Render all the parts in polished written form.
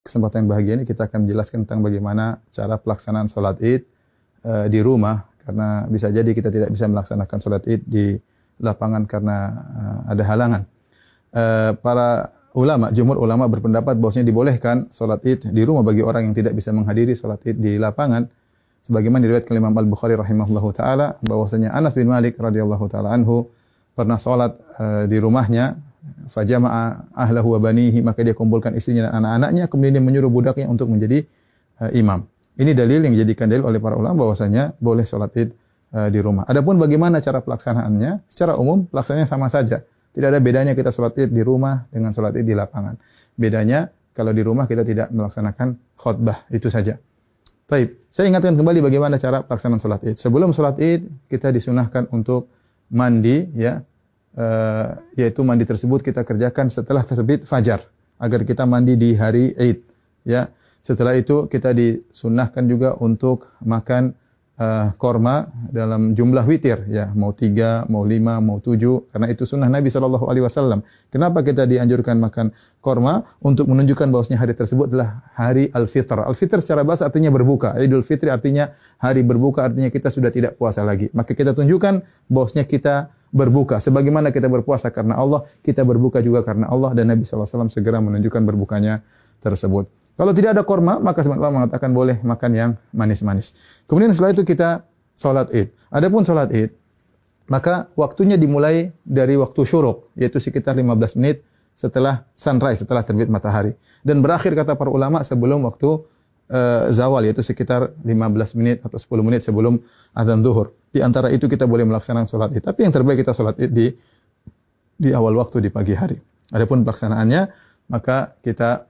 kesempatan yang bahagia ini kita akan menjelaskan tentang bagaimana cara pelaksanaan sholat Id di rumah, karena bisa jadi kita tidak bisa melaksanakan sholat Id di lapangan karena ada halangan. Para ulama, jumhur ulama berpendapat bahwasanya dibolehkan sholat Id di rumah bagi orang yang tidak bisa menghadiri sholat Id di lapangan. Sebagaimana diriwayatkan Imam Al-Bukhari rahimahullahu taala bahwasanya Anas bin Malik radhiyallahu taala anhu pernah sholat di rumahnya, fajama'a ahlahu wa banihi, maka dia kumpulkan istrinya dan anak-anaknya, kemudian dia menyuruh budaknya untuk menjadi imam. Ini dalil yang dijadikan dalil oleh para ulama bahwasanya boleh sholat Id di rumah. Adapun bagaimana cara pelaksanaannya, secara umum pelaksanaannya sama saja. Tidak ada bedanya kita sholat Id di rumah dengan sholat Id di lapangan. Bedanya kalau di rumah kita tidak melaksanakan khutbah, itu saja. Baik, saya ingatkan kembali bagaimana cara pelaksanaan sholat Id. Sebelum sholat Id kita disunahkan untuk mandi, ya, yaitu mandi tersebut kita kerjakan setelah terbit fajar agar kita mandi di hari Id. Ya, setelah itu kita disunahkan juga untuk makan korma dalam jumlah witir, ya, mau 3, mau 5, mau 7, karena itu sunnah Nabi SAW. Kenapa kita dianjurkan makan korma? Untuk menunjukkan bahwasanya hari tersebut adalah hari Al-Fitr. Al-Fitr secara bahasa artinya berbuka. Idul Fitri artinya hari berbuka, artinya kita sudah tidak puasa lagi. Maka kita tunjukkan bahwasanya kita berbuka. Sebagaimana kita berpuasa karena Allah, kita berbuka juga karena Allah, dan Nabi SAW segera menunjukkan berbukanya tersebut. Kalau tidak ada korma, maka sebenarnya Allah mengatakan boleh makan yang manis-manis. Kemudian setelah itu kita sholat Id. Adapun sholat Id, maka waktunya dimulai dari waktu syuruk, yaitu sekitar 15 menit setelah sunrise, setelah terbit matahari. Dan berakhir kata para ulama sebelum waktu zawal, yaitu sekitar 15 menit atau 10 menit sebelum azan zuhur. Di antara itu kita boleh melaksanakan sholat Id. Tapi yang terbaik kita sholat Id di awal waktu, di pagi hari. Adapun pelaksanaannya, maka kita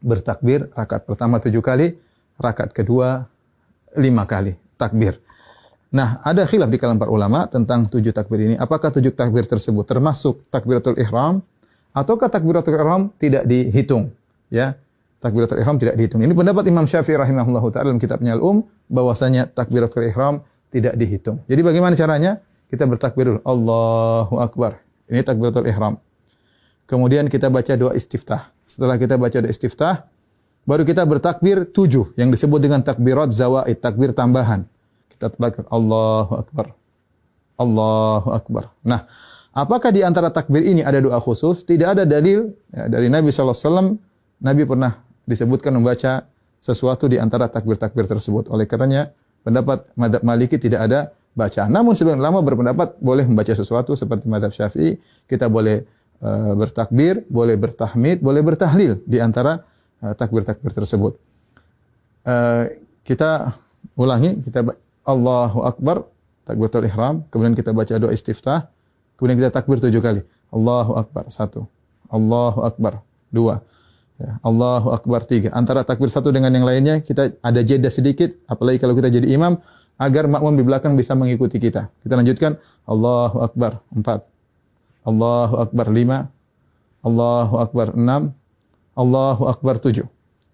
bertakbir rakaat pertama 7 kali, rakaat kedua 5 kali takbir. Nah, ada khilaf di kalangan para ulama tentang 7 takbir ini. Apakah 7 takbir tersebut termasuk takbiratul ihram ataukah takbiratul ihram tidak dihitung? Ya, takbiratul ihram tidak dihitung. Ini pendapat Imam Syafi'i rahimahullahu taala dalam kitabnya Al-Um, bahwasanya takbiratul ihram tidak dihitung. Jadi bagaimana caranya? Kita bertakbir dulu, Allahu Akbar. Ini takbiratul ihram. Kemudian kita baca doa istiftah. Setelah kita baca doa istiftah, baru kita bertakbir 7 yang disebut dengan takbirat zawaid, takbir tambahan. Kita takbir Allahu Akbar. Allahu Akbar. Nah, apakah di antara takbir ini ada doa khusus? Tidak ada dalil ya, dari Nabi SAW. Nabi pernah disebutkan membaca sesuatu di antara takbir-takbir tersebut. Oleh karenanya, pendapat mazhab Maliki tidak ada bacaan. Namun sebagian ulama berpendapat boleh membaca sesuatu seperti mazhab Syafi'i. Kita boleh bertakbir, boleh bertahmid, boleh bertahlil di antara takbir-takbir tersebut. Kita ulangi, kita Allahu Akbar, takbiratul ihram, kemudian kita baca doa istiftah, kemudian kita takbir 7 kali. Allahu Akbar 1, Allahu Akbar 2, ya, Allahu Akbar 3. Antara takbir satu dengan yang lainnya kita ada jeda sedikit, apalagi kalau kita jadi imam, agar makmum di belakang bisa mengikuti kita. Kita lanjutkan Allahu Akbar 4, Allahu Akbar 5, Allahu Akbar 6, Allahu Akbar 7.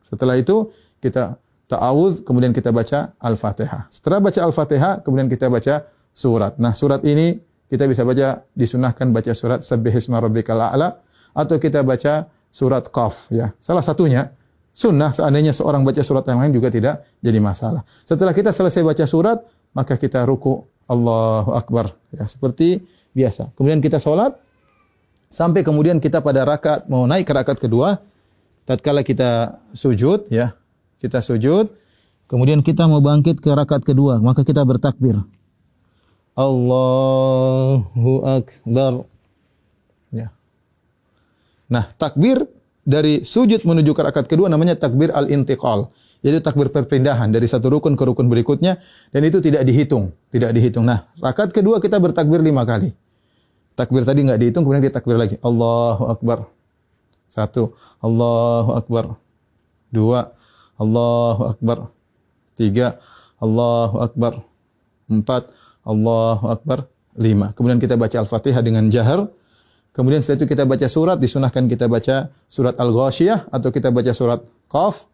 Setelah itu kita ta'awudz, kemudian kita baca Al-Fatihah. Setelah baca Al-Fatihah, kemudian kita baca surat. Nah, surat ini kita bisa baca, disunahkan baca surat Sabbihisma Rabbikal A'la, atau kita baca surat Qaf, ya. Salah satunya sunnah, seandainya seorang baca surat yang lain juga tidak jadi masalah. Setelah kita selesai baca surat, maka kita ruku, Allahu Akbar, ya, seperti biasa. Kemudian kita sholat, sampai kemudian kita pada rakaat, mau naik ke rakaat kedua, tatkala kita sujud, ya, kita sujud, kemudian kita mau bangkit ke rakaat kedua, maka kita bertakbir. Allahu Akbar. Ya. Nah, takbir dari sujud menuju ke rakaat kedua namanya takbir al-intiqal. Yaitu takbir perpindahan dari satu rukun ke rukun berikutnya, dan itu tidak dihitung, tidak dihitung. Nah, rakaat kedua kita bertakbir 5 kali. Takbir tadi enggak dihitung, kemudian kita takbir lagi. Allahu Akbar. 1, Allahu Akbar. 2, Allahu Akbar. 3, Allahu Akbar. 4, Allahu Akbar. 5. Kemudian kita baca Al-Fatihah dengan jahar. Kemudian setelah itu kita baca surat, disunahkan kita baca surat Al-Ghasyiyah atau kita baca surat Qaf,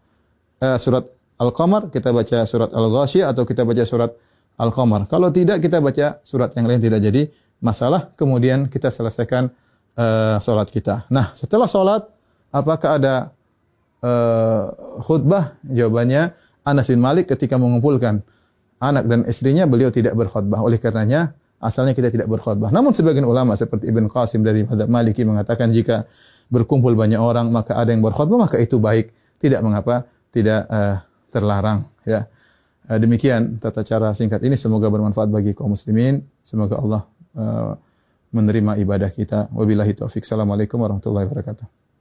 surat Al-Qamar, kita baca surat Al-Ghasyiyah atau kita baca surat Al-Qamar. Kalau tidak, kita baca surat yang lain, tidak jadi masalah. Kemudian kita selesaikan salat kita. Nah, setelah salat, apakah ada khutbah? Jawabannya, Anas bin Malik ketika mengumpulkan anak dan istrinya, beliau tidak berkhutbah. Oleh karenanya, asalnya kita tidak berkhutbah. Namun sebagian ulama seperti Ibn Qasim dari mazhab Maliki mengatakan jika berkumpul banyak orang maka ada yang berkhutbah, maka itu baik. Tidak mengapa, tidak terlarang. Ya. Demikian tata cara singkat ini, semoga bermanfaat bagi kaum muslimin. Semoga Allah menerima ibadah kita. Wabillahi taufiq. Assalamualaikum warahmatullahi wabarakatuh.